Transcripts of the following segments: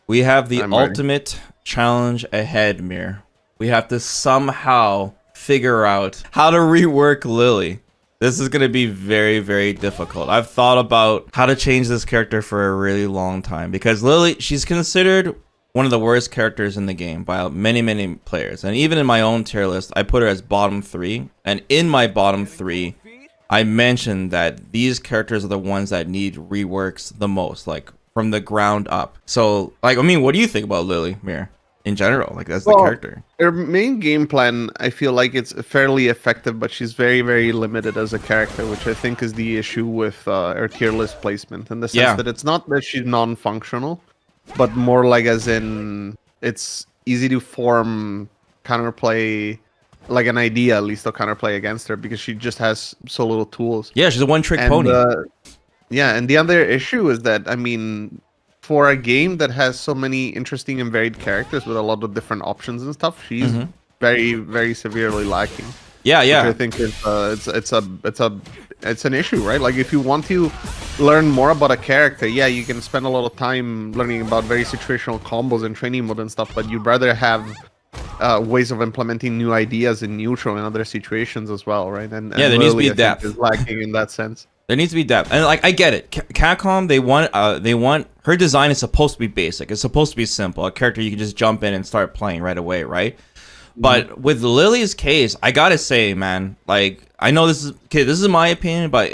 We have the I'm ready. ultimate challenge ahead, Mir. We have to somehow figure out how to rework Lily. This is going to be very, very difficult. I've thought about how to change this character for a really long time because Lily, she's considered one of the worst characters in the game by many, many players. And even in my own tier list, I put her as bottom 3. And in my bottom 3, I mentioned that these characters are the ones that need reworks the most, like from the ground up. So, like, I mean, what do you think about Lily, Mir, in general? Like, as the character? Her main game plan, I feel like it's fairly effective, but she's very, very limited as a character, which I think is the issue with her tier list placement, in the sense that it's not that she's non-functional, but more like as in it's easy to form counterplay, like an idea at least of counterplay against her, because she just has so little tools. Yeah, she's a one-trick pony. Yeah, and the other issue is that, I mean, for a game that has so many interesting and varied characters with a lot of different options and stuff, she's very, very severely lacking. Yeah, yeah. Which I think it's an issue, right? Like, if you want to learn more about a character, yeah, you can spend a lot of time learning about very situational combos and training mode and stuff, but you'd rather have ways of implementing new ideas in neutral and other situations as well, right? And yeah, there needs to be depth. Is lacking in that sense. There needs to be depth, and like I get it. Capcom, they want her design is supposed to be basic. It's supposed to be simple. A character you can just jump in and start playing right away, right? But with Lily's case, I gotta say, man, like I know this is okay. This is my opinion, but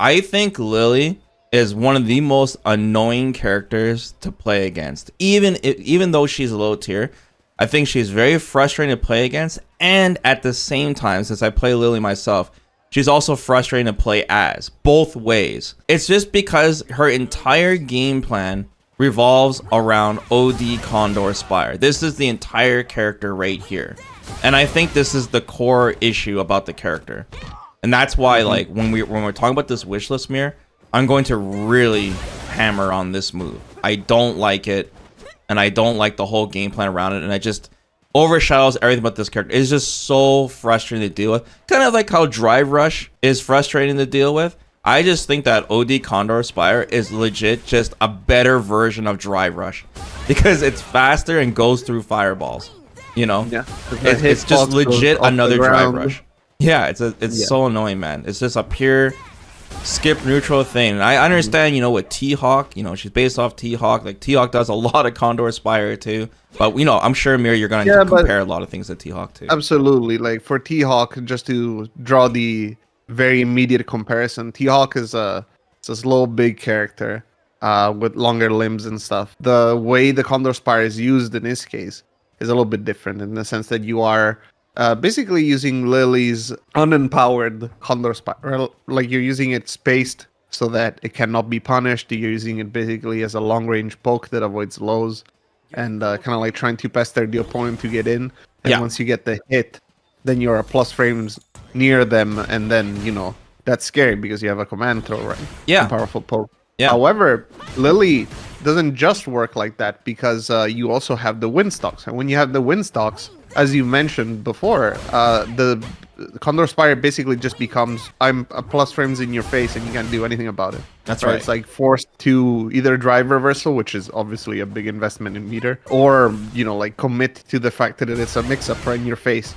I think Lily is one of the most annoying characters to play against. Even though she's a low tier, I think she's very frustrating to play against. And at the same time, since I play Lily myself, she's also frustrating to play as, both ways. It's just because her entire game plan revolves around OD Condor Spire. This is the entire character right here. And I think this is the core issue about the character. And that's why, like, when we're talking about this wishlist mirror, I'm going to really hammer on this move. I don't like it, and I don't like the whole game plan around it, and I just overshadows everything about this character. It's just so frustrating to deal with. Kind of like how Drive Rush is frustrating to deal with. I just think that OD Condor Spire is legit just a better version of Drive Rush because it's faster and goes through fireballs. You know, yeah, it's just legit another Drive Rush. Yeah, it's so annoying, man. It's just a pure skip neutral thing. And I understand, you know, with T-Hawk, you know, she's based off T-Hawk. Like T-Hawk does a lot of Condor Spire too. But you know, I'm sure Mir, you're gonna compare a lot of things to T-Hawk too. Absolutely. Like for T-Hawk, just to draw the very immediate comparison, T-Hawk is it's a slow, big character with longer limbs and stuff. The way the Condor Spire is used in this case is a little bit different in the sense that you are basically using Lily's unempowered Condor Spire. Like you're using it spaced so that it cannot be punished. You're using it basically as a long-range poke that avoids lows and kind of like trying to pester the opponent to get in. And once you get the hit, then you're a plus frames near them, and then, you know, that's scary because you have a command throw, right? Yeah. A powerful poke. Yeah. However, Lily doesn't just work like that because you also have the wind stocks. And when you have the wind stocks, as you mentioned before, the Condor Spire basically just becomes, I'm a plus frames in your face and you can't do anything about it. That's right. It's like forced to either drive reversal, which is obviously a big investment in meter, or, you know, like commit to the fact that it's a mix-up right in your face.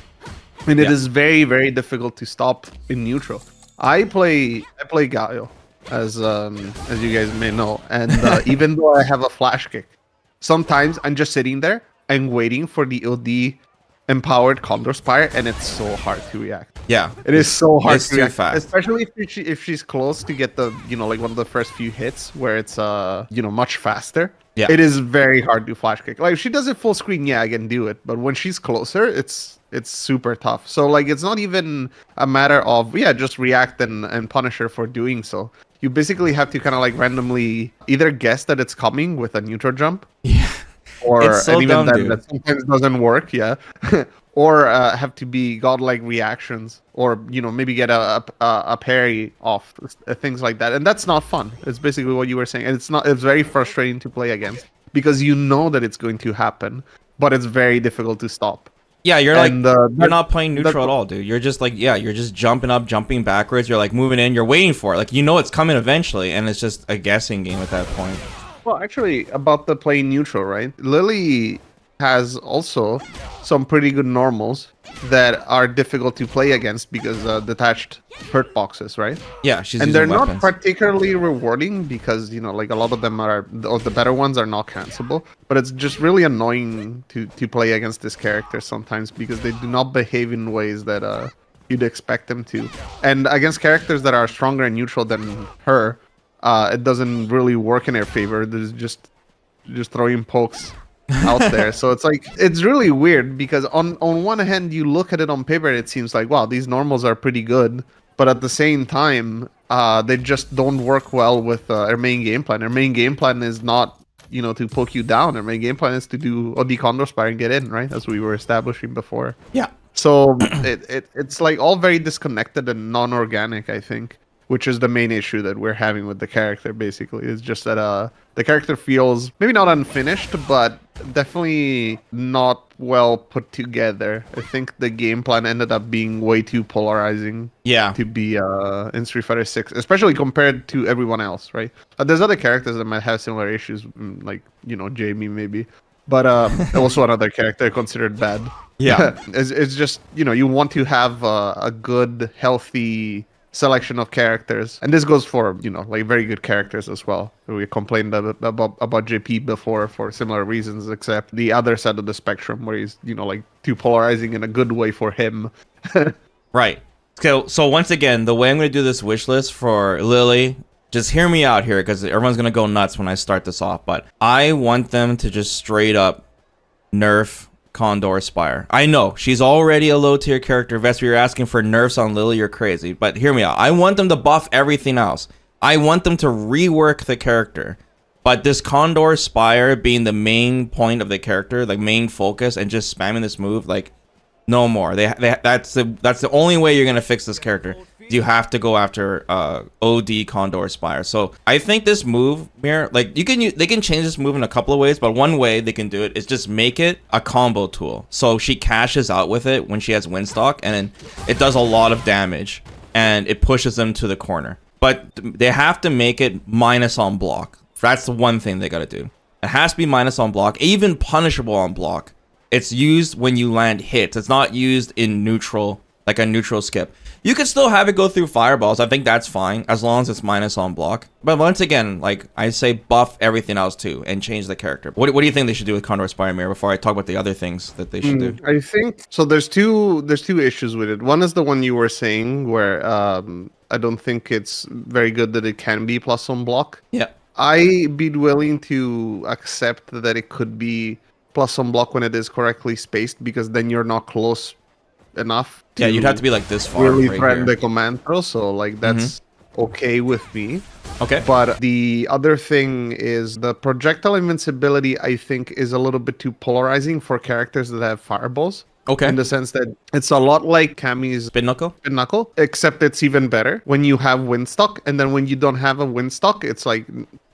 And it is very, very difficult to stop in neutral. I play Gaio, as you guys may know, and even though I have a flash kick, sometimes I'm just sitting there and waiting for the OD empowered Condor Spire, and it's so hard to react. Yeah, it is so hard to react, fast. Especially if she's close to get the, you know, like one of the first few hits where it's you know, much faster. Yeah, it is very hard to flash kick. Like if she does it full screen, yeah, I can do it, but when she's closer, it's super tough. So like it's not even a matter of just react and punish her for doing so. You basically have to kind of like randomly either guess that it's coming with a neutral jump. Yeah. Or it's so and even dumb, that sometimes doesn't work, or have to be godlike reactions, or you know, maybe get a parry off, things like that, and that's not fun. It's basically what you were saying, and it's very frustrating to play against because you know that it's going to happen, but it's very difficult to stop. Yeah, you're you're not playing neutral at all, dude. You're just like, you're just jumping up, jumping backwards. You're like moving in. You're waiting for it. Like, you know it's coming eventually, and it's just a guessing game at that point. Well, actually, about the playing neutral, right? Lily has also some pretty good normals that are difficult to play against because detached hurt boxes, right? Yeah, she's And using they're not weapons. particularly rewarding because like a lot of them are, or the better ones are not cancelable. But it's just really annoying to play against this character sometimes because they do not behave in ways that you'd expect them to. And against characters that are stronger and neutral than her, it doesn't really work in her favor. There's just throwing pokes out there. So it's like it's really weird because on one hand you look at it on paper, it seems like wow, these normals are pretty good, but at the same time, they just don't work well with our main game plan. Our main game plan is not to poke you down. Our main game plan is to do OD Condor Spire and get in, right? As we were establishing before. Yeah. So it's like all very disconnected and non-organic, I think, which is the main issue that we're having with the character. Basically, it's just that the character feels maybe not unfinished, but definitely not well put together. I think the game plan ended up being way too polarizing. Yeah. To be in Street Fighter 6, especially compared to everyone else, right? There's other characters that might have similar issues, like Jamie maybe, but also another character considered bad. Yeah. it's just you want to have a good, healthy selection of characters, and this goes for like very good characters as well. We complained about JP before for similar reasons, except the other side of the spectrum where he's like too polarizing in a good way for him. Right. So once again, the way I'm going to do this wish list for Lily, just hear me out here because everyone's going to go nuts when I start this off, but I want them to just straight up nerf Condor Spire. I know she's already a low tier character. Vesper, you're asking for nerfs on Lily, you're crazy. But hear me out. I want them to buff everything else. I want them to rework the character. But this Condor Spire being the main point of the character, like main focus, and just spamming this move, like no more. That's the only way you're gonna fix this character. You have to go after OD Condor Spire. So I think this move, Mir, like they can change this move in a couple of ways, but one way they can do it is just make it a combo tool. So she cashes out with it when she has Windstock, and then it does a lot of damage and it pushes them to the corner. But they have to make it minus on block. That's the one thing they gotta do. It has to be minus on block, even punishable on block. It's used when you land hits. It's not used in neutral, like a neutral skip. You could still have it go through fireballs. I think that's fine as long as it's minus on block. But once again, like I say, buff everything else too and change the character. What do you think they should do with Condor Spire, Mirror, before I talk about the other things that they should do? I think so. There's two issues with it. One is the one you were saying where I don't think it's very good that it can be plus on block. Yeah. I'd be willing to accept that it could be plus on block when it is correctly spaced, because then you're not close enough to you'd have to be like this far. really right threaten here. the command throw. So like that's okay with me. Okay. But the other thing is the projectile invincibility, I think, is a little bit too polarizing for characters that have fireballs. Okay. In the sense that it's a lot like Cammy's Spin Knuckle, except it's even better when you have Windstock, and then when you don't have a Windstock, it's like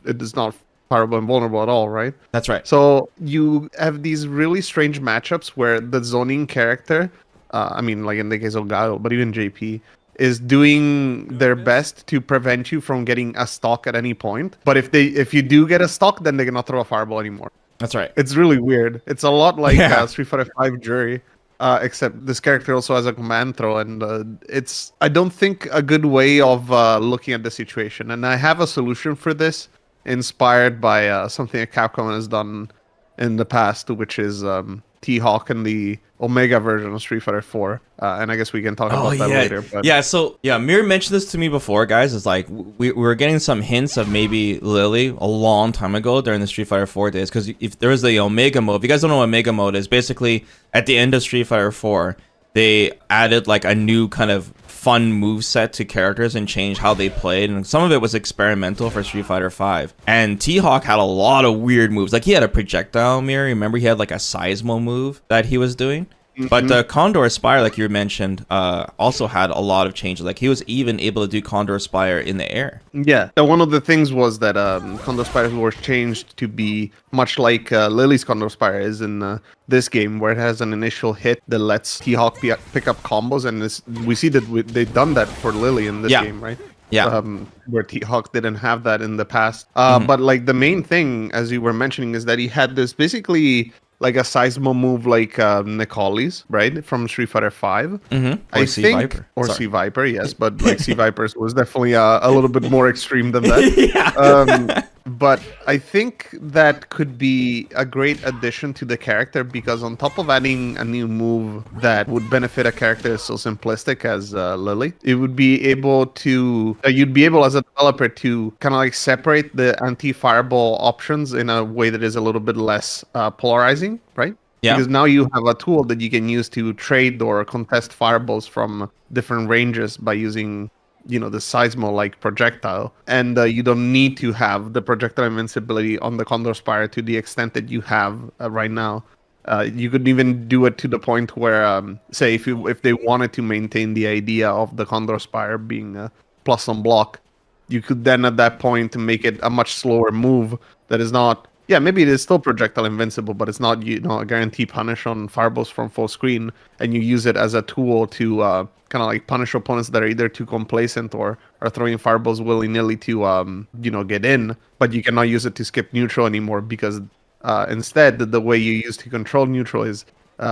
it is not fireable and vulnerable at all, right? That's right. So you have these really strange matchups where the zoning character, I mean, like in the case of Guile, but even JP, is doing their best to prevent you from getting a stock at any point. But if you do get a stock, then they cannot throw a fireball anymore. That's right. It's really weird. It's a lot like Street Fighter 5 Jury, except this character also has a command throw, and it's, I don't think, a good way of looking at the situation. And I have a solution for this, inspired by something that Capcom has done in the past, which is T-Hawk and the Omega version of Street Fighter 4. And I guess we can talk about that later. But Mir mentioned this to me before, guys. It's like we were getting some hints of maybe Lily a long time ago during the Street Fighter 4 days. Because if there was the Omega mode, if you guys don't know what Omega mode is, basically at the end of Street Fighter 4, they added like a new kind of fun move set to characters and changed how they played, and some of it was experimental for Street Fighter 5. And T-Hawk had a lot of weird moves. Like he had a projectile mirror. Remember, he had like a seismo move that he was doing. But the Condor Spire, like you mentioned, also had a lot of changes. Like he was even able to do Condor Spire in the air. Yeah, one of the things was that Condor Spire was changed to be much like Lily's Condor Spire is in this game, where it has an initial hit that lets T-Hawk pick up combos, and we see that they've done that for Lily in this game, right? Yeah. Where T-Hawk didn't have that in the past. But like the main thing, as you were mentioning, is that he had this basically like a seismo move like Nicoli's, right? From Street Fighter 5. Or I Sea think, Viper. or Sorry. Sea Viper, yes, but like Sea Vipers was definitely a little bit more extreme than that. Yeah. But I think that could be a great addition to the character because on top of adding a new move that would benefit a character so simplistic as Lily, it would be able to you'd be able as a developer to kind of like separate the anti-fireball options in a way that is a little bit less polarizing, right? Yeah. Because now you have a tool that you can use to trade or contest fireballs from different ranges by using the seismo like projectile, and you don't need to have the projectile invincibility on the Condor Spire to the extent that you have right now. You could even do it to the point where say if they wanted to maintain the idea of the Condor Spire being a plus on block, you could then at that point make it a much slower move that is not, yeah, maybe it is still projectile invincible, but it's not a guarantee punish on fireballs from full screen, and you use it as a tool to kind of like punish opponents that are either too complacent or are throwing fireballs willy-nilly to get in, but you cannot use it to skip neutral anymore because instead the way you use to control neutral is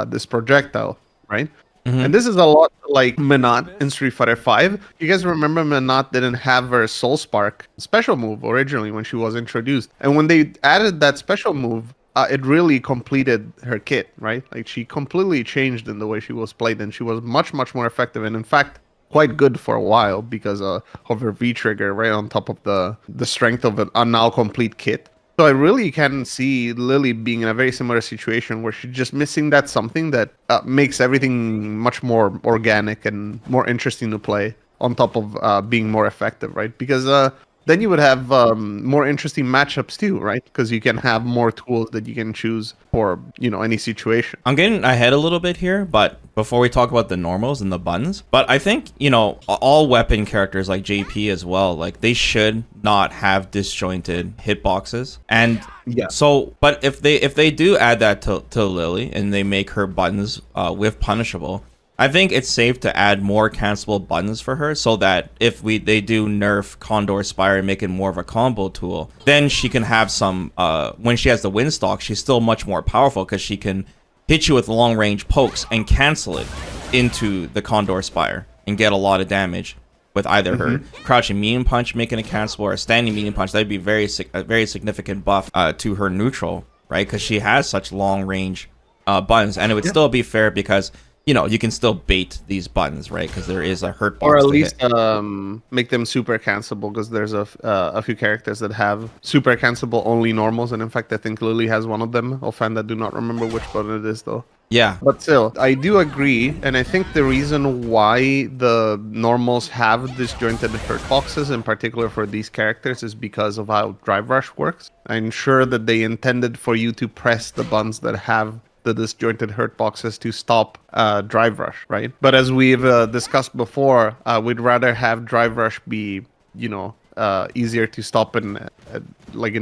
this projectile, right? And this is a lot like Menat in Street Fighter 5. You guys remember Menat didn't have her Soul Spark special move originally when she was introduced. And when they added that special move, it really completed her kit, right? Like she completely changed in the way she was played, and she was much, much more effective. And in fact, quite good for a while because of her V trigger right on top of the strength of a now complete kit. So I really can see Lily being in a very similar situation where she's just missing that something that makes everything much more organic and more interesting to play on top of being more effective, right? Because then you would have more interesting matchups too, right? Because you can have more tools that you can choose for, any situation. I'm getting ahead a little bit here, but before we talk about the normals and the buttons, but I think, all weapon characters like JP as well, like they should not have disjointed hitboxes. And Yeah. so, but if they do add that to Lily and they make her buttons with punishable, I think it's safe to add more cancelable buttons for her so that if they do nerf Condor Spire and make it more of a combo tool, then she can have some, when she has the Windstalk, she's still much more powerful because she can hit you with long range pokes and cancel it into the Condor Spire and get a lot of damage with either her crouching medium punch making a cancel or a standing medium punch. That'd be a very significant buff to her neutral, right? Because she has such long range buttons, and it would still be fair because you can still bait these buttons, right? Because there is a hurt box Or at to least hit. make them super cancelable because there's a few characters that have super cancelable only normals, and in fact I think Lily has one of them. Offhand, I do not remember which button it is though. Yeah. But still, I do agree, and I think the reason why the normals have disjointed hurt boxes, in particular for these characters, is because of how Drive Rush works. I'm sure that they intended for you to press the buttons that have the disjointed hurt boxes to stop Drive Rush, right? But as we've discussed before, we'd rather have Drive Rush be, easier to stop in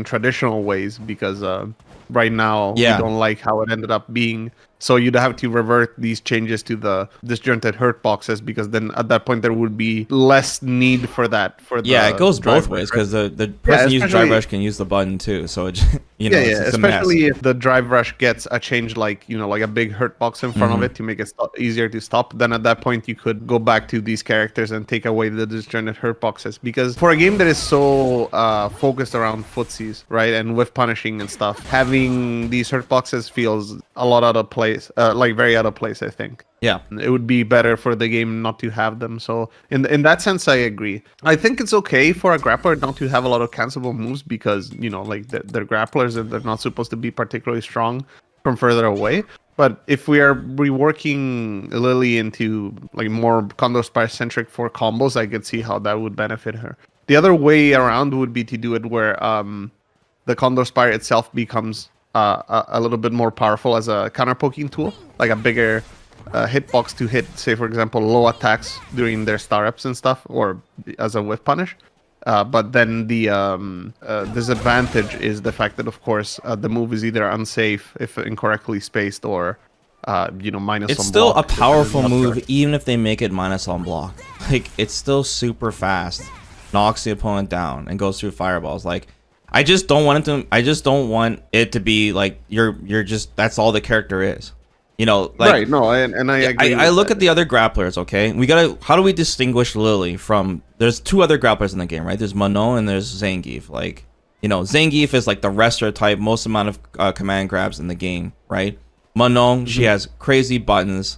traditional ways because right now we don't like how it ended up being. So you'd have to revert these changes to the disjointed hurt boxes because then at that point there would be less need for that. It goes both ways because the person using Drive Rush can use the button too. So it's it's especially if the Drive Rush gets a change like a big hurt box in front of it to make it easier to stop. Then at that point you could go back to these characters and take away the disjointed hurt boxes because for a game that is so focused around footsies, right, and with punishing and stuff, having these hurt boxes feels a lot out of place. Very out of place, I think. Yeah, it would be better for the game not to have them. So in that sense, I agree. I think it's okay for a grappler not to have a lot of cancelable moves because they're grapplers and they're not supposed to be particularly strong from further away. But if we are reworking Lily into more Condor Spire centric for combos, I could see how that would benefit her. The other way around would be to do it where the Condor Spire itself becomes a little bit more powerful as a counter poking tool, like a bigger hitbox to hit, say for example, low attacks during their star ups and stuff, or as a whiff punish. But then the disadvantage is the fact that, of course, the move is either unsafe if incorrectly spaced or minus. It's still a powerful move, even if they make it minus on block. It's still super fast. knocks the opponent down, and goes through fireballs. Like, I just don't want it to. I just don't want it to be like you're just that's all the character is. You know, like, right? No, and I agree. I with look that. at the other grapplers. Okay, we gotta. How do we distinguish Lily from? There's two other grapplers in the game, right? There's Manon and there's Zangief. Like, you know, Zangief is like the wrestler type, most amount of command grabs in the game, right? Manon, she has crazy buttons.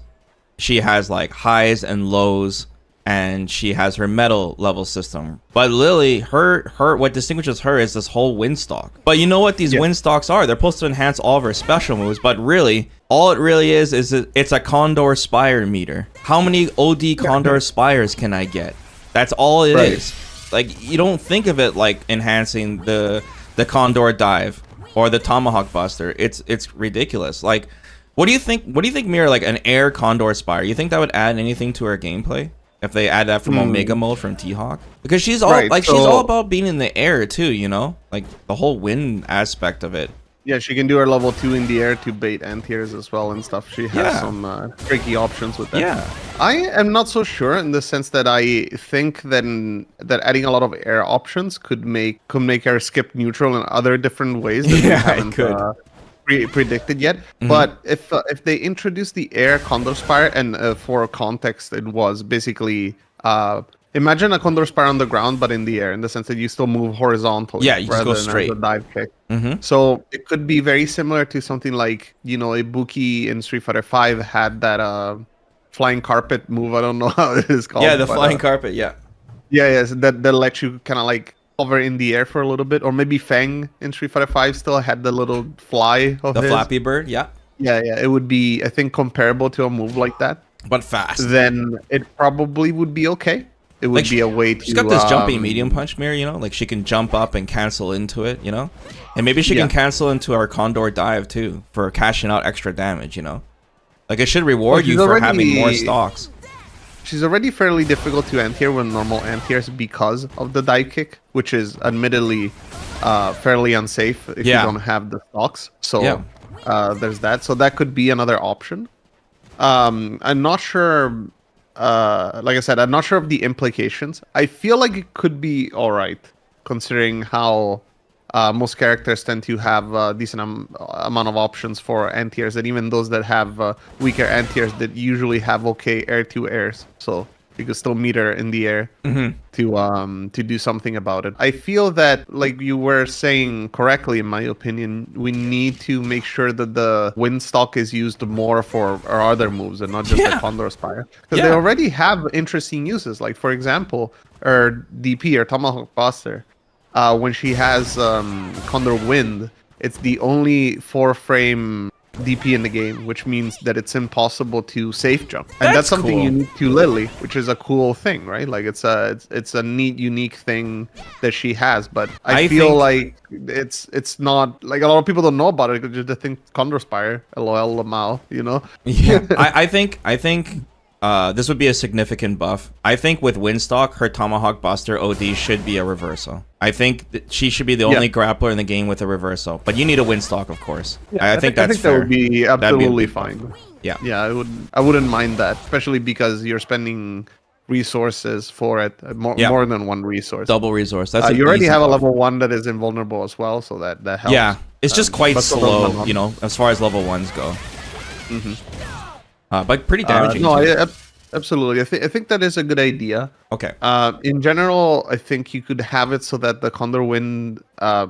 She has like highs and lows, and she has her metal level system. But Lily, her what distinguishes her is this whole wind stalk. But you know what these wind stalks are? They're supposed to enhance all of her special moves, but really, all it really is it's a Condor Spire meter. How many OD Condor Spires can I get? That's all it is. Like, you don't think of it like enhancing the Condor Dive or the Tomahawk Buster. It's ridiculous. Like, what do you think? What do you think, Mira? Like an air Condor Spire? You think that would add anything to her gameplay if they add that from Omega mode from T-Hawk? Because she's all she's all about being in the air too. You know, like the whole wind aspect of it. Yeah, she can do her level 2 in the air to bait anti-airs as well and stuff. She has some tricky options with that. Yeah. I am not so sure in the sense that I think that adding a lot of air options could make her skip neutral in other different ways that we haven't predicted yet. But if they introduce the air Condor Spire, and for context, it was basically imagine a Condor Spire on the ground, but in the air, in the sense that you still move horizontally. Yeah, you just go straight. As a dive kick. So it could be very similar to something like, you know, Ibuki in Street Fighter 5 had that flying carpet move. I don't know how it is called. Yeah, the flying carpet. Yeah. Yeah, yes, that lets you kind of like hover in the air for a little bit, or maybe Fang in Street Fighter 5 still had the little fly of the his. Flappy Bird. Yeah. Yeah, it would be, I think, comparable to a move like that. But fast. Then it probably would be okay. It would be a way to. She's got this jumping medium punch mirror, you know, like she can jump up and cancel into it, you know, and maybe she can cancel into our Condor Dive too for cashing out extra damage, you know, like it should reward you for having more stocks. She's already fairly difficult to anti-air with normal anti-airs because of the dive kick, which is admittedly fairly unsafe if you don't have the stocks. So there's that. So that could be another option. I'm not sure. Like I said, I'm not sure of the implications. I feel like it could be all right, considering how most characters tend to have a decent amount of options for anti-airs, and even those that have weaker anti-airs that usuly have okay air-to-airs. So you could still meet her in the air to do something about it. I feel that, like you were saying correctly, in my opinion, we need to make sure that the wind stock is used more for our other moves and not just the Condor Spire, because they already have interesting uses. Like, for example, her DP or Tomahawk Buster, when she has Condor Wind, it's the only 4-frame DP in the game, which means that it's impossible to safe jump, and that's something unique to Lily, which is a cool thing, right? Like it's a neat, unique thing that she has. But I feel like it's not like a lot of people don't know about it because they think Condor Spire, LOL, Lamau, you know? Yeah, I think this would be a significant buff. I think with Windstock, her Tomahawk Buster OD should be a reversal. I think that she should be the only grappler in the game with a reversal. But you need a Windstock, of course. Yeah, I think that's fair. That would be absolutely fine. Yeah. Yeah, I wouldn't mind that, especially because you're spending resources for it, more than one resource. Double resource. That's you already have a level 1 that is invulnerable as well, so that helps. Yeah, it's just quite slow, you know, as far as level 1s go. But pretty damaging. Absolutely. I think that is a good idea. Okay. In general, I think you could have it so that the Condor Wind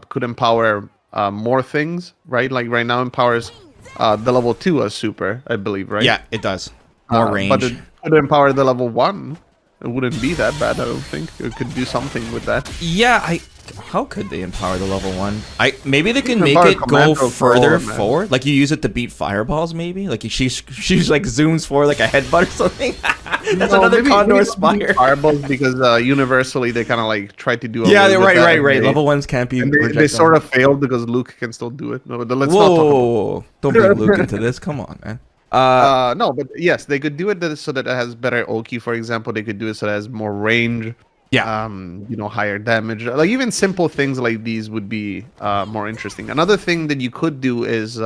could empower more things, right? Like right now empowers the level 2 as super, I believe, right? Yeah, it does. More range. But it could empower the level 1. It wouldn't be that bad, I don't think. It could do something with that. Yeah, how could they empower the level 1? Maybe they can make it go further forward. Like you use it to beat fireballs, maybe. Like she's like zooms forward like a headbutt or something. That's another Condor Spire. Fireballs because universally they kind of like try to do. Right. Level 1s can't be. They sort of failed because Luke can still do it. No, but let's not talk about don't bring Luke into this. Come on, man. No, but yes, they could do it so that it has better Oki, for example. They could do it so that it has more range. Yeah. You know, higher damage. Like even simple things like these would be more interesting. Another thing that you could do is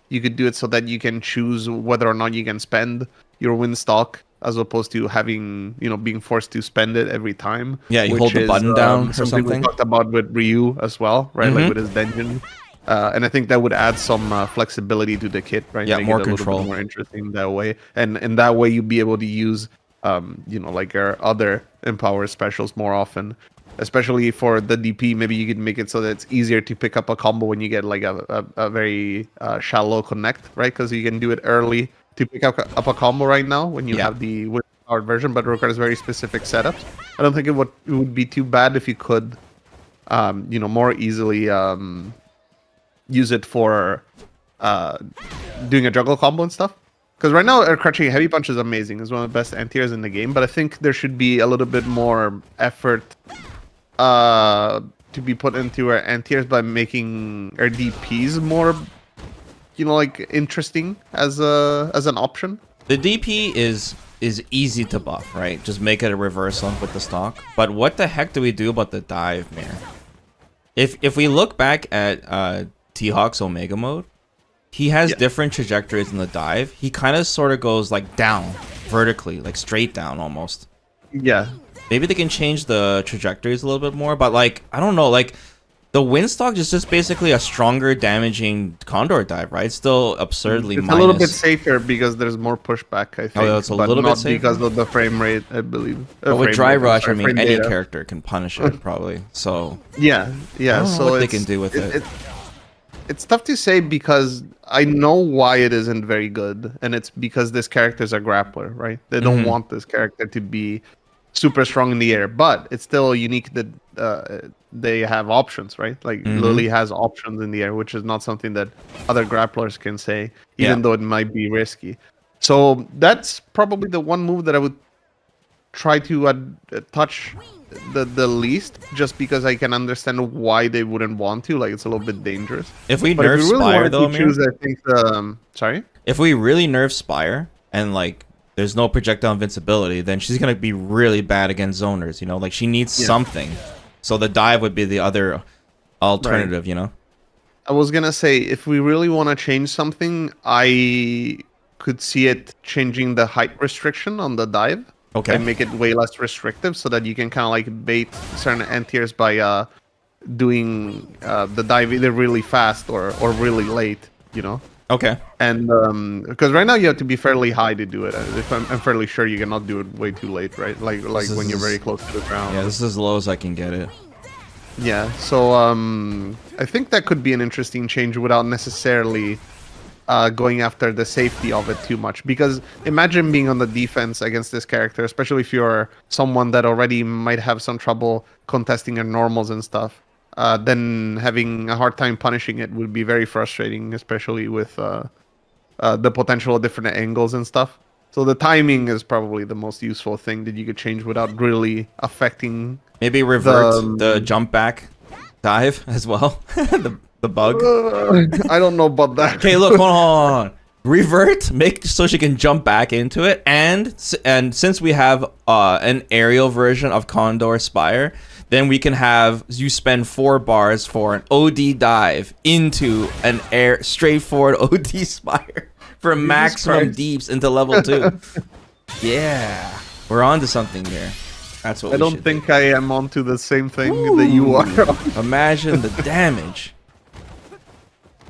you could do it so that you can choose whether or not you can spend your win stock as opposed to having, being forced to spend it every time. Yeah, you which hold the is, button down or something something. we talked about with Ryu as well, right? Like with his Denjin. And I think that would add some flexibility to the kit, right? Yeah, Make more it a little control. bit more interesting that way. And in that way, you'd be able to use, like our other Empower specials more often. Especially for the DP, maybe you can make it so that it's easier to pick up a combo when you get like a very shallow connect, right? Because you can do it early to pick up a combo right now when you Yeah. have the powered version, but it requires very specific setups. I don't think it would be too bad if you could, more easily use it for doing a juggle combo and stuff. Because right now, crouching heavy punch is amazing. It's one of the best anti-airs in the game, but I think there should be a little bit more effort to be put into our anti-airs by making our DPs more, like interesting as an option. The DP is easy to buff, right? Just make it a reversal with the stock. But what the heck do we do about the dive, Mir? If we look back at T-Hawk's Omega mode, he has different trajectories in the dive. He kind of sort of goes like down, vertically, like straight down almost. Yeah. Maybe they can change the trajectories a little bit more, but like, I don't know, like the Windstock is just basically a stronger damaging Condor Dive, right? It's still absurdly It's a little bit safer because there's more pushback, I think. Oh, it's a but little bit not safer? because of the frame rate, I believe. But with Dry Rush, I mean, frame any data. character can punish it, probably. So, Yeah. I don't know So what they can do with it. It's tough to say because I know why it isn't very good, and it's because this character's a grappler, right? They don't want this character to be super strong in the air, but it's still unique that they have options, right? Like Lily has options in the air, which is not something that other grapplers can say, even though it might be risky. So that's probably the one move that I would try to touch the least, just because I can understand why they wouldn't want to. Like, it's a little bit dangerous. If we But nerf if we really Spire, wanted though, to choose, I think sorry. if we really nerf Spire and like there's no projectile invincibility, then she's gonna be really bad against zoners. Like she needs something. So the dive would be the other alternative. I was gonna say, if we really want to change something, I could see it changing the height restriction on the dive. Okay. And make it way less restrictive, so that you can kind of like bait certain anti-airs by doing the dive either really fast or really late. Okay. And because right now you have to be fairly high to do it. If I'm fairly sure you cannot do it way too late, right? Like when you're very close to the ground. Yeah, this is as low as I can get it. Yeah. So I think that could be an interesting change without necessarily going after the safety of it too much. Because imagine being on the defense against this character, especially if you're someone that already might have some trouble contesting your normals and stuff. Then having a hard time punishing it would be very frustrating, especially with the potential of different angles and stuff. So the timing is probably the most useful thing that you could change without really affecting. Maybe revert the jump back dive as well. the bug. I don't know about that. Okay, look, hold on. Revert, make so she can jump back into it, and since we have an aerial version of Condor Spire, then we can have you spend 4 bars for an OD dive into an straightforward OD Spire for maximum deeps into level 2. Yeah, we're on to something here. That's what I don't think I am onto the same thing that you are. Imagine the damage.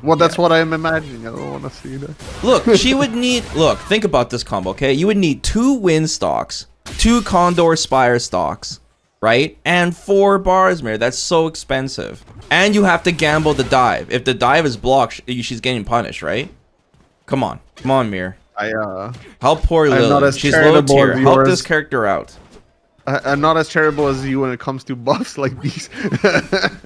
Well, that's what I'm imagining. I don't want to see that. Look, she would need... Look, think about this combo, okay? You would need 2 wind stocks, 2 Condor Spire stocks, right? And 4 bars, Mir. That's so expensive. And you have to gamble the dive. If the dive is blocked, she's getting punished, right? Come on. Come on, Mir. Help poor Lily. She's low tier. Help this character out. I'm not as terrible as you when it comes to buffs like these.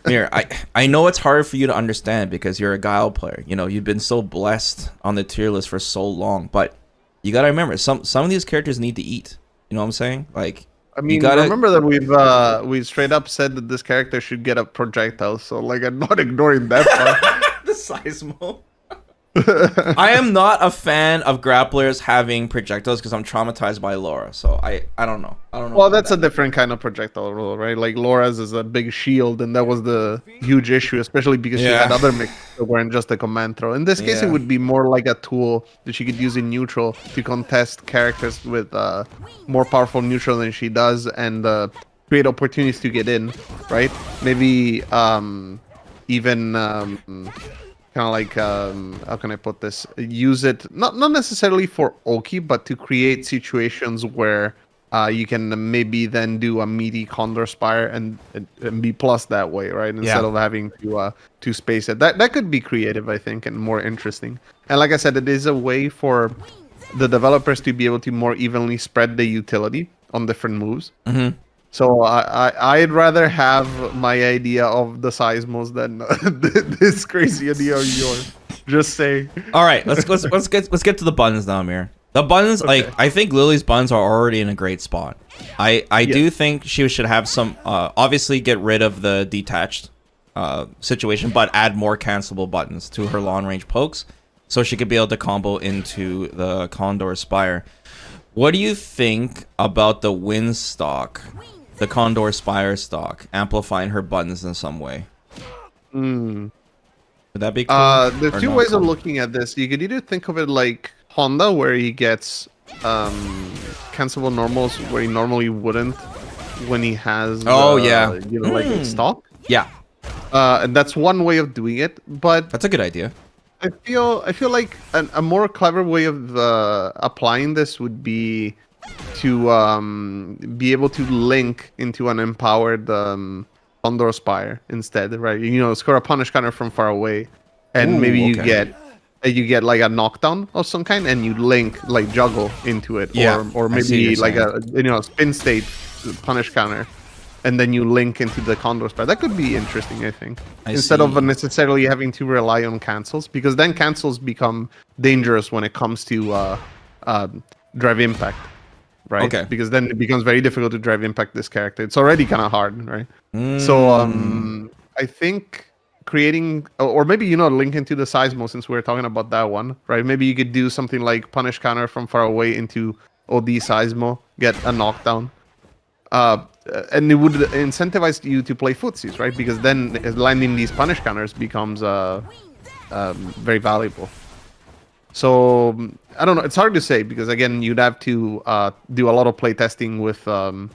Mir, I know it's hard for you to understand because you're a Guile player. You've been so blessed on the tier list for so long, but you gotta remember some of these characters need to eat. You know what I'm saying? Like, I mean, remember that we straight up said that this character should get a projectile, so like I'm not ignoring that part. The Seismo. I am not a fan of grapplers having projectiles because I'm traumatized by Laura. So I don't know. I don't know. Well, that's a different kind of projectile rule, right? Like Laura's is a big shield, and that was the huge issue, especially because she had other mechs that weren't just a command throw. In this case, it would be more like a tool that she could use in neutral to contest characters with more powerful neutral than she does, and create opportunities to get in, right? Maybe even kind of like how can I put this? Use it not necessarily for Oki, but to create situations where you can maybe then do a meaty Condor Spire and be plus that way, right? Instead of having to space it. That could be creative, I think, and more interesting. And like I said, it is a way for the developers to be able to more evenly spread the utility on different moves. Mm-hmm. So I'd rather have my idea of the seismos than this crazy idea of yours. Just say. All right, let's get to the buttons now, Amir. The buttons, like I think Lily's buttons are already in a great spot. I do think she should have some. Obviously, get rid of the detached situation, but add more cancelable buttons to her long range pokes, so she could be able to combo into the Condor Spire. What do you think about the wind stock? The Condor Spire stock, amplifying her buttons in some way. Would that be cool? There's two ways of looking at this. You could either think of it like Honda, where he gets cancelable normals where he normally wouldn't when he has like stock. Yeah. And that's one way of doing it, but that's a good idea. I feel like a more clever way of applying this would be to be able to link into an empowered Condor Spire instead, right? You know, score a punish counter from far away, and maybe you get like a knockdown of some kind, and you link like juggle into it, or maybe like a spin state punish counter, and then you link into the Condor Spire. That could be interesting, I think, instead of necessarily having to rely on cancels, because then cancels become dangerous when it comes to drive impact. Right. Okay. Because then it becomes very difficult to drive impact this character. It's already kind of hard, right? So I think creating, or maybe link into the seismo, since we're talking about that one, right? Maybe you could do something like punish counter from far away into OD seismo, get a knockdown, and it would incentivize you to play footsies, right? Because then landing these punish counters becomes very valuable. So I don't know. It's hard to say because again, you'd have to do a lot of play testing with the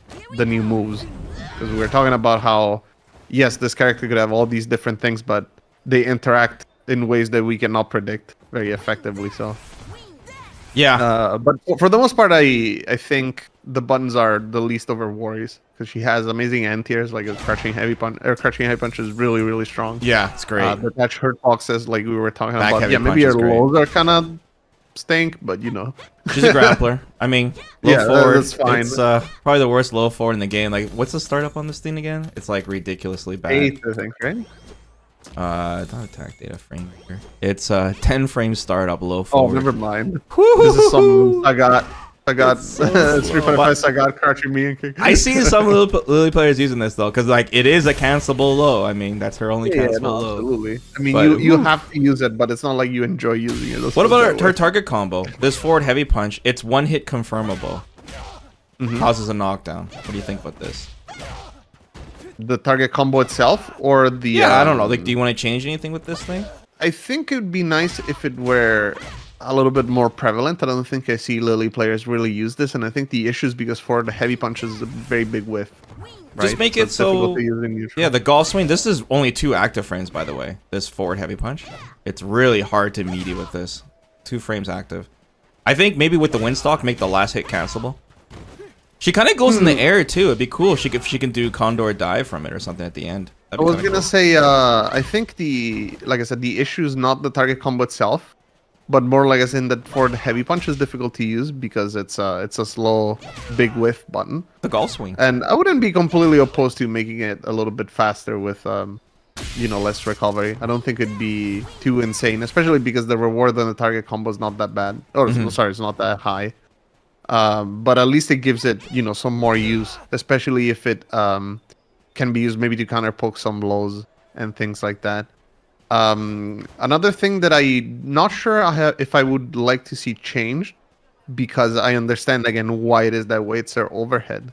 new moves, because we were talking about how yes, this character could have all these different things, but they interact in ways that we cannot predict very effectively. So yeah, but for the most part, I think the buttons are the least of her worries, because she has amazing anti-airs, like a crushing heavy punch. Crushing heavy punch is really, really strong. Yeah, it's great. The attached hurt boxes, like we were talking about. Yeah, maybe her lows are kind of stink, but she's a grappler. I mean, low forward. That's fine. It's probably the worst low forward in the game. Like, what's the startup on this thing again? It's like ridiculously bad. 8, I think, right? Not attack data frame here. It's 10 frame startup low forward. Oh, never mind. This is some I got 3.5 Sagat crouching me and kick. I see some Lily players using this though, because like it is a cancelable low. I mean, that's her only cancelable low. Absolutely. I mean, you have to use it, but it's not like you enjoy using it. What about her target combo? This forward heavy punch. It's one hit confirmable. Causes a knockdown. What do you think about this? The target combo itself, or the I don't know. Like, do you want to change anything with this thing? I think it would be nice if it were a little bit more prevalent. I don't think I see Lily players really use this, and I think the issue is because for the heavy punches is a very big whiff. Right? Just make it so the golf swing. This is only 2 active frames, by the way. This forward heavy punch. It's really hard to meaty with this. 2 frames active. I think maybe with the windstock, make the last hit cancelable. She kind of goes in the air too. It'd be cool if she can do Condor Dive from it or something at the end. I was gonna say, I think like I said, the issue is not the target combo itself, but more like I said, that for the heavy punch is difficult to use because it's a slow, big whiff button. The golf swing. And I wouldn't be completely opposed to making it a little bit faster with, less recovery. I don't think it'd be too insane, especially because the reward on the target combo is not that bad. Or sorry, it's not that high. But at least it gives it, some more use, especially if it can be used maybe to counter poke some lows and things like that. Another thing that I'm not sure if I would like to see changed, because I understand again why it is that way. It's her overhead.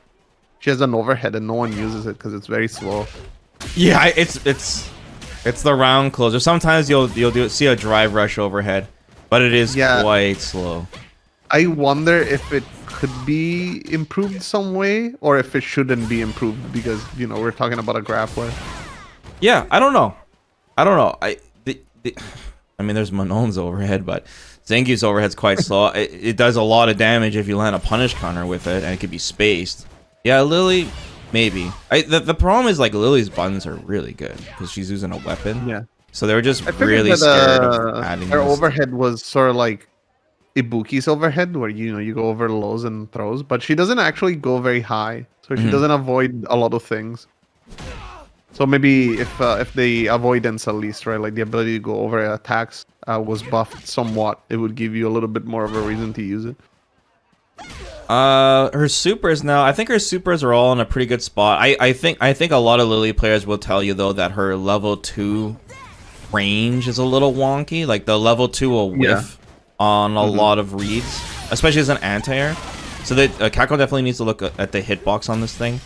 She has an overhead and no one uses it because it's very slow. Yeah, it's the round closer. Sometimes see a drive rush overhead, but it is quite slow. I wonder if it could be improved some way, or if it shouldn't be improved, because we're talking about a grappler. Yeah, I don't know. I mean, there's Manon's overhead, but Zangief's overhead's quite slow. It does a lot of damage if you land a punish counter with it, and it could be spaced. Yeah, Lily, maybe. The problem is, like, Lily's buttons are really good because she's using a weapon. Yeah. So they were just really scared of adding her this. overhead was sort of like Ibuki's overhead, where you go over lows and throws, but she doesn't actually go very high, so she doesn't avoid a lot of things. So maybe if the avoidance, at least, right, like the ability to go over attacks, was buffed somewhat, it would give you a little bit more of a reason to use it. Her supers now, I think her supers are all in a pretty good spot. I think a lot of Lily players will tell you though that her level 2 range is a little wonky. Like the level 2 will whiff on a lot of reads, especially as an anti-air. So that Capcom definitely needs to look at the hitbox on this thing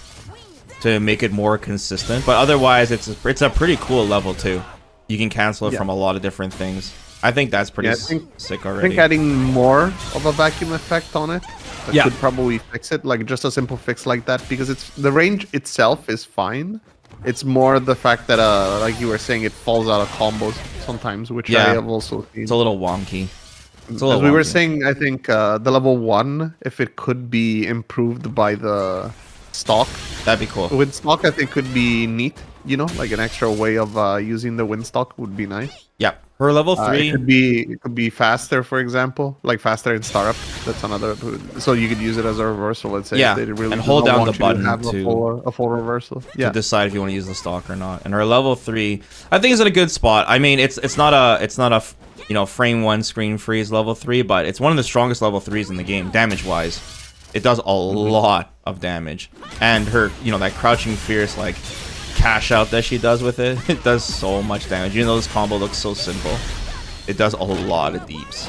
to make it more consistent. But otherwise, it's a pretty cool level 2. You can cancel it from a lot of different things. I think that's pretty sick already. I think adding more of a vacuum effect on it could probably fix it. Like just a simple fix like that, because the range itself is fine. It's more the fact that like you were saying, it falls out of combos sometimes, which I have also seen. It's a little wonky. As we were saying, I think the level 1, if it could be improved by the stock, that'd be cool. With stock, I think could be neat. Like an extra way of using the wind stock would be nice. Yeah, her level 3 it could be faster, for example, like faster in startup. That's another. So you could use it as a reversal. Let's say if they really and hold down the button to have a full reversal. To decide if you want to use the stock or not. And her level 3, I think, is in a good spot. I mean, it's not a frame 1 screen freeze level 3, but it's one of the strongest level 3s in the game, damage wise. It does a lot of damage, and her that crouching fierce like cash out that she does with it, it does so much damage. Even though this combo looks so simple, it does a lot of deeps.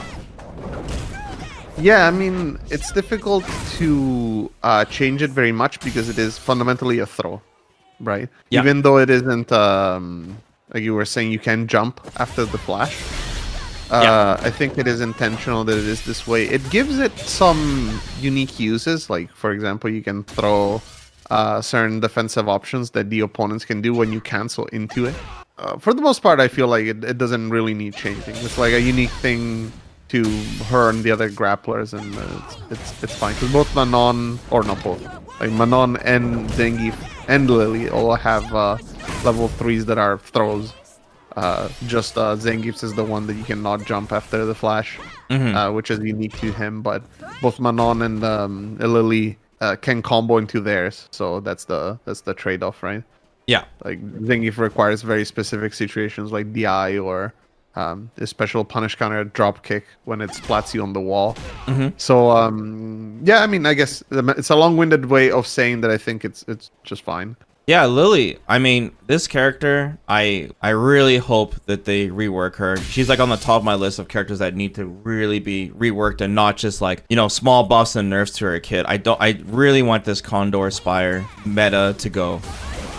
Yeah, I mean, it's difficult to change it very much because it is fundamentally a throw, right? Yeah. Even though it isn't, like you were saying, you can jump after the flash. I think it is intentional that it is this way. It gives it some unique uses, like, for example, you can throw certain defensive options that the opponents can do when you cancel into it. For the most part, I feel like it doesn't really need changing. It's like a unique thing to her and the other grapplers, and it's fine. Because both Manon, or not both, like Manon and Zangief and Lily all have level 3s that are throws. Just Zangief's is the one that you cannot jump after the flash, which is unique to him. But both Manon and Lily can combo into theirs, so that's the trade-off, right? Yeah. Like Zangief requires very specific situations like DI or a special punish counter drop kick when it splats you on the wall. So yeah, I mean, I guess it's a long-winded way of saying that I think it's just fine. Yeah, Lily. I mean, this character, I really hope that they rework her. She's like on the top of my list of characters that need to really be reworked and not just like, small buffs and nerfs to her kit. I really want this Condor Spire meta to go,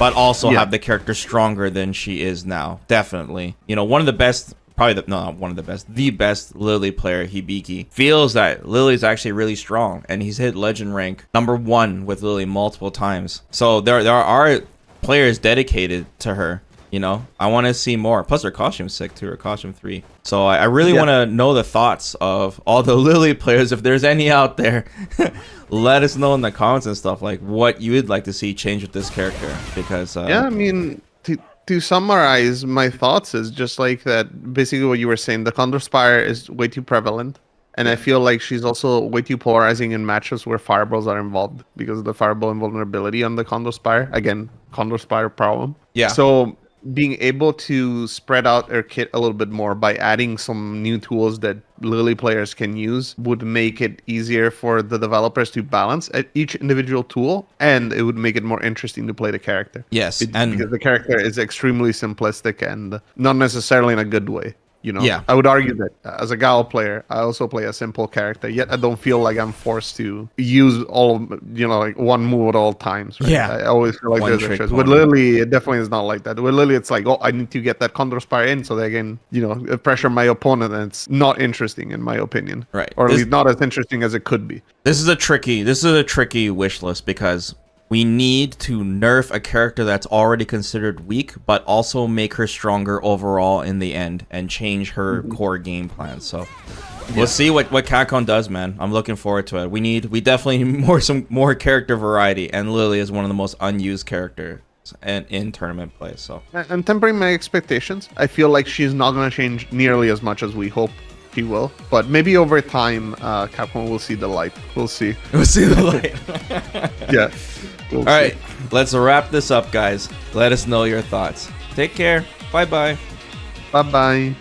but also have the character stronger than she is now. Definitely. One of the best, not one of the best, the best Lily player, Hibiki, feels that Lily's actually really strong, and he's hit legend rank #1 with Lily multiple times. So there are players dedicated to her. I want to see more. Plus her costume's sick too, her costume 3. So I really want to know the thoughts of all the Lily players. If there's any out there, let us know in the comments and stuff, like what you would like to see change with this character. Because I mean, to summarize my thoughts is just like that. Basically, what you were saying, the Condor Spire is way too prevalent, and I feel like she's also way too polarizing in matches where fireballs are involved because of the fireball invulnerability on the Condor Spire. Again, Condor Spire problem. Yeah. So being able to spread out their kit a little bit more by adding some new tools that Lily players can use would make it easier for the developers to balance at each individual tool, and it would make it more interesting to play the character. Yes, Because the character is extremely simplistic and not necessarily in a good way. You know, Yeah. I would argue that as a Gal player, I also play a simple character, yet I don't feel like I'm forced to use all, like one move at all times. Right? Yeah. I always feel like One there's trick extras. With pony. Lily, it definitely is not like that. With Lily, it's like, oh, I need to get that Condor Spire in so that I can, pressure my opponent, and it's not interesting in my opinion. Right. Or at least not as interesting as it could be. This is a tricky wish list because we need to nerf a character that's already considered weak, but also make her stronger overall in the end and change her core game plan. So we'll see what Capcom does, man. I'm looking forward to it. We definitely need some more character variety, and Lily is one of the most unused characters in tournament play. So And tempering my expectations, I feel like she's not going to change nearly as much as we hope she will. But maybe over time, Capcom will see the light. We'll see. we'll see the light. Yeah. We'll All right, let's wrap this up, guys. Let us know your thoughts. Take care. Bye-bye. Bye-bye.